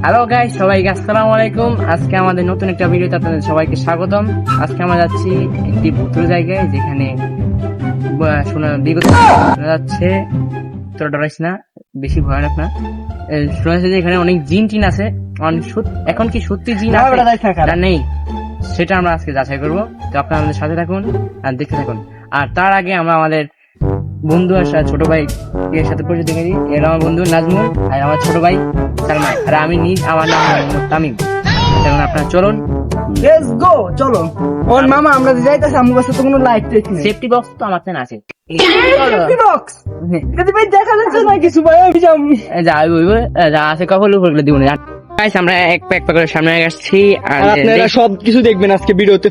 Hello guys, সবাইকে আসসালামু আলাইকুম। আজকে আমাদের নতুন একটা ভিডিওতে আপনাদের সবাইকে স্বাগতম। আজকে আমরা যাচ্ছি একটি ভূতুড়ে জায়গায়, যেখানে বিগত শোনা যাচ্ছে, তোরা ডরাইস না, বেশি ভয়ানক না। শোনা যাচ্ছে যে এখানে অনেক জিন টিন আছে। এখন কি সত্যি জিন আছে না নেই, সেটা আমরা আজকে যাচাই করবো। তো আপনারা আমাদের সাথে থাকুন আর দেখতে থাকুন। আর তার আগে আমরা আমাদের বন্ধু আর ছোট ভাই এর সাথে পরিচয় দেখে দিই। এর আমার বন্ধু নাজমুল, আর আমার ছোট ভাই সালমান, আর আমি আমার নাম মোহাম্মদ তামিম। এখন আপনারা চলুন, লেটস গো, চলো। ওর মামা আমরা যে যাইতাছি, আমার কাছে তো কোনো লাইট টেক নেই। সেফটি বক্স তো আমার কাছে আছে। সেফটি বক্স যদি ভাই দেখা যাচ্ছে না কিছু, ভাই আমি যা আছে কখন উপরে দিব না। গাইস, আমরা এক প্যাক করে সামনে আসছি, আর আপনারা সবকিছু দেখবেন আজকে ভিডিওতে।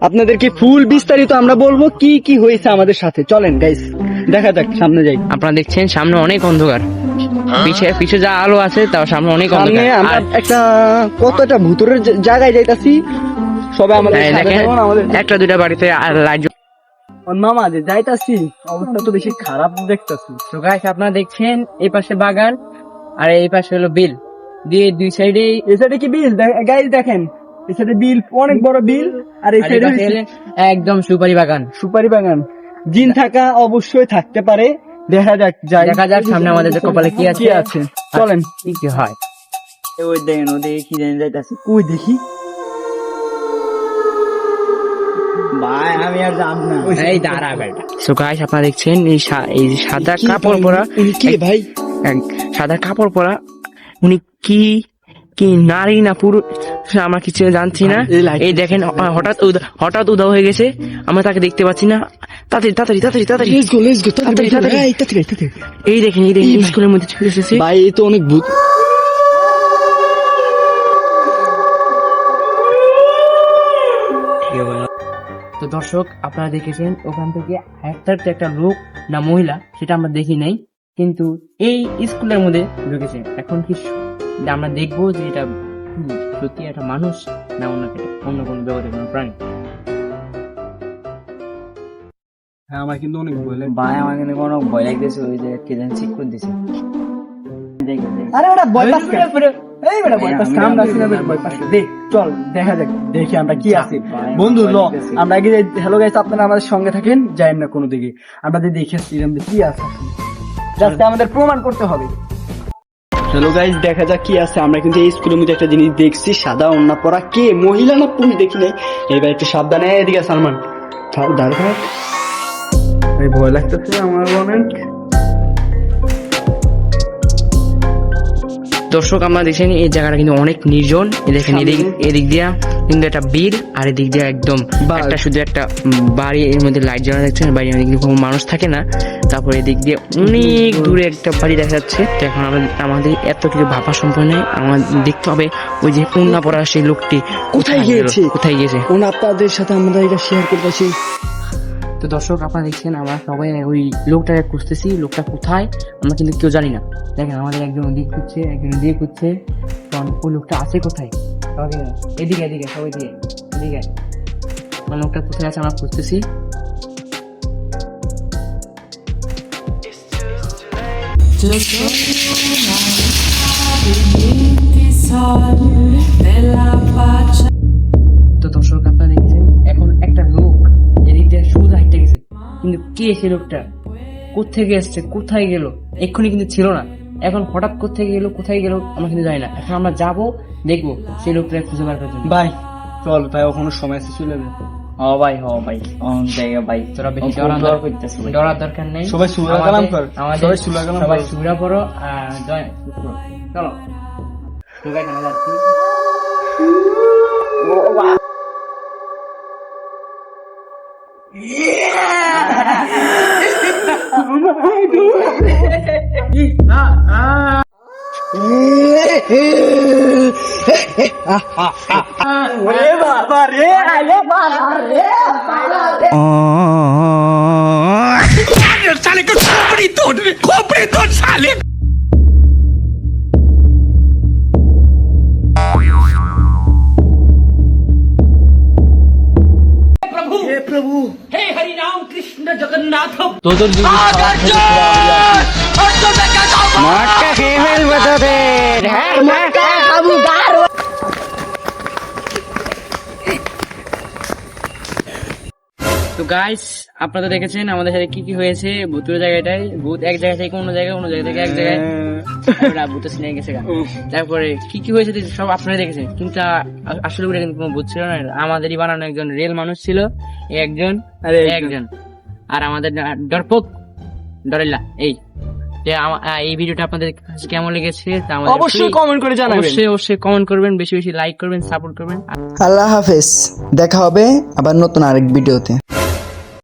আপনাদেরকে ফুল বিস্তারিত আমরা বলবো কি কি হয়েছে আমাদের সাথে। চলেন গাইস, দেখা যাক, সামনে যাই। আপনারা দেখছেন সামনে অনেক অন্ধকার, পিছে যা আলো আছে তাও সামনে অনেক অন্ধকার। আমরা কতটা ভুতুরের জায়গায় যাইতাছি, সবাই আমাদের সাথে থাকুন। আমাদের একটা দুইটা বাড়িতে আর লাইট। ওর মামা যে যাইতাছি, অবস্থা তো বেশি খারাপ দেখতাছি। তো গাইস, আপনারা দেখছেন এই পাশে বাগান আর এই পাশে হলো বিল, দিয়ে দুই সাইডে। এই সাইডে কি বিল গাইস দেখেন, এই সাইডে বিল, অনেক বড় বিল, আর এই সাইডে একদম সুপারি বাগান। সুপারি বাগান। জিন থাকা অবশ্যই থাকতে পারে, দেখা যাক। সামনে আমাদের কপালে কি আছে। চলেন কি কি হয়। ওই দেখেন, ওদিকে কি জানি যাইতাছে, কই দেখি ভাই, আমি আর জান না। এই দাঁড়া বেটা। সো গাইস, আপনারা দেখছেন এই সাদা কাপড় পরা কি ভাই, সাদা কাপড় পরা উনি কি নারী না পুরুষ আমরা কিছু জানছি না। এই দেখেন, হঠাৎ উধাও হয়ে গেছে, আমরা তাকে দেখতে পাচ্ছি না। তাড়াতাড়ি এই দেখেন স্কুলের মধ্যে চলে এসেছে ভাই। এই তো অনেক ভূত। তো দর্শক, আপনারা দেখেছেন ওখান থেকে একটা লোক না মহিলা সেটা আমরা দেখি নাই, কিন্তু এই স্কুলের মধ্যে ঢুকেছে। এখন কি আমরা দেখবো যে এটা সত্যি একটা মানুষ না অন্য কোনো জগতের কোনো প্রাণী। হ্যাঁ, আমার কিন্তু অনেক ভয় লাগে ভাই, আমার কিন্তু কোনো ভয় লাগতেছে। ওই যে কে জানি ঠিক করে দিছে। আরে ওটা ভয় পাস করে। এই বেটা ভয় পাস কাম না ছিল, ভয় পাস দেখ। চল দেখা যাক, দেখি আমরা কি আছে। বন্ধু ল, আমরা আগে হ্যালো গাইস, আপনারা আমাদের সঙ্গে থাকেন, যাই না কোনো দিকে। আমরা দেখে আসছি কি আছে, জাস্ট আমাদের প্রমাণ করতে হবে। হ্যালো গাইস, দেখা যাক কি আছে। আমরা কিন্তু এই স্কুলের মধ্যে একটা জিনিস দেখছি, সাদা ওড়না পরা, কে মহিলা না পুরুষ দেখি নাই। এবার একটু সাবধানে। এদিকে সালমান, দাঁড়া, ভয় লাগতেছে আমার অনেক। দর্শক, আমরা দেখছেন এই জায়গাটা কিন্তু অনেক নির্জন। দেখেন এদিক দিয়া কিন্তু একটা বীর, আর এদিক দিয়ে একদম একটা শুধু একটা বাড়ি, এর মধ্যে লাইট জ্বালা দেখছেন। বাড়ির মধ্যে কিন্তু কোনো মানুষ থাকে না। তারপরে এদিক দিয়ে অনেক দূরে একটা বাড়ি দেখা যাচ্ছে। তো এখন আমাদের এত কিছু ভাবা সম্ভব নয়, আমাদের দেখতে হবে ওই যে ওড়না পরা সেই লোকটি কোথায় গিয়েছে। আপনাদের সাথে আমরা এটা শেয়ার করতেছি। তো দর্শক, আপনারা দেখছেন আমরা সবাই ওই লোকটাকে খুঁজতেছি। লোকটা কোথায় আমরা কিন্তু কেউ জানি না। দেখেন, আমাদের একজন ওদিক খুঁজছে, একজন ওদিকে খুঁজছে। ওই লোকটা আছে কোথায়? এদিকে সবাই এদিকে লোকটা কোথায় আছে আমরা খুঁজতেছি। তো দর্শক, আপনারা দেখেছেন এখন একটা লোক এদিক দিয়ে সোজা হেঁটে গেছে, কিন্তু কে সে লোকটা, কোথেকে এসছে, কোথায় গেল? এক্ষুনি কিন্তু ছিল না, এখন হঠাৎ কোথেকে গেল, কোথায় গেল আমরা কিন্তু জানি না। এখন আমরা যাবো, দেখবো সেই লোকটাকে খুঁজে বার করার জন্য। ভাই চল ভাই, ওখানে সময় আছে, চলে যাবে। ভাই তোরা বেশি ডরার দরকার নেই। সবাই সূরা কালাম কর, সবাই সূরা পড়ো আর চলো। সবাই কেন যাচ্ছি? साले को खोपड़ी तोड़ साले। प्रभु हे हरि राम कृष्ण जगन्नाथ। तो मार का खेल बता दे। তো গাইস আপনারা দেখেছেন আমাদের সাথে কি কি হয়েছে ভূতের জায়গাটায়। ভূত এক জায়গা থেকে অন্য জায়গায়, অন্য জায়গা থেকে এক জায়গায়, ভূত সিনে গেছে গা। তারপরে কি কি হয়েছে সব আপনারা দেখেছেন, কিন্তু আসলে ওটা কিন্তু কোনো ভূত ছিল না, আমাদেরই বানানো একজন রিয়েল মানুষ ছিল, একজন। আর আমাদের ডরপোক ডরেলা এই এই ভিডিওটা আপনাদের কাছে কেমন লেগেছে তা আমাদের অবশ্যই কমেন্ট করে জানাবেন। অবশ্যই কমেন্ট করবেন, বেশি বেশি লাইক করবেন, সাপোর্ট করবেন। আল্লাহ হাফেজ, দেখা হবে আবার নতুন আরেক ভিডিওতে।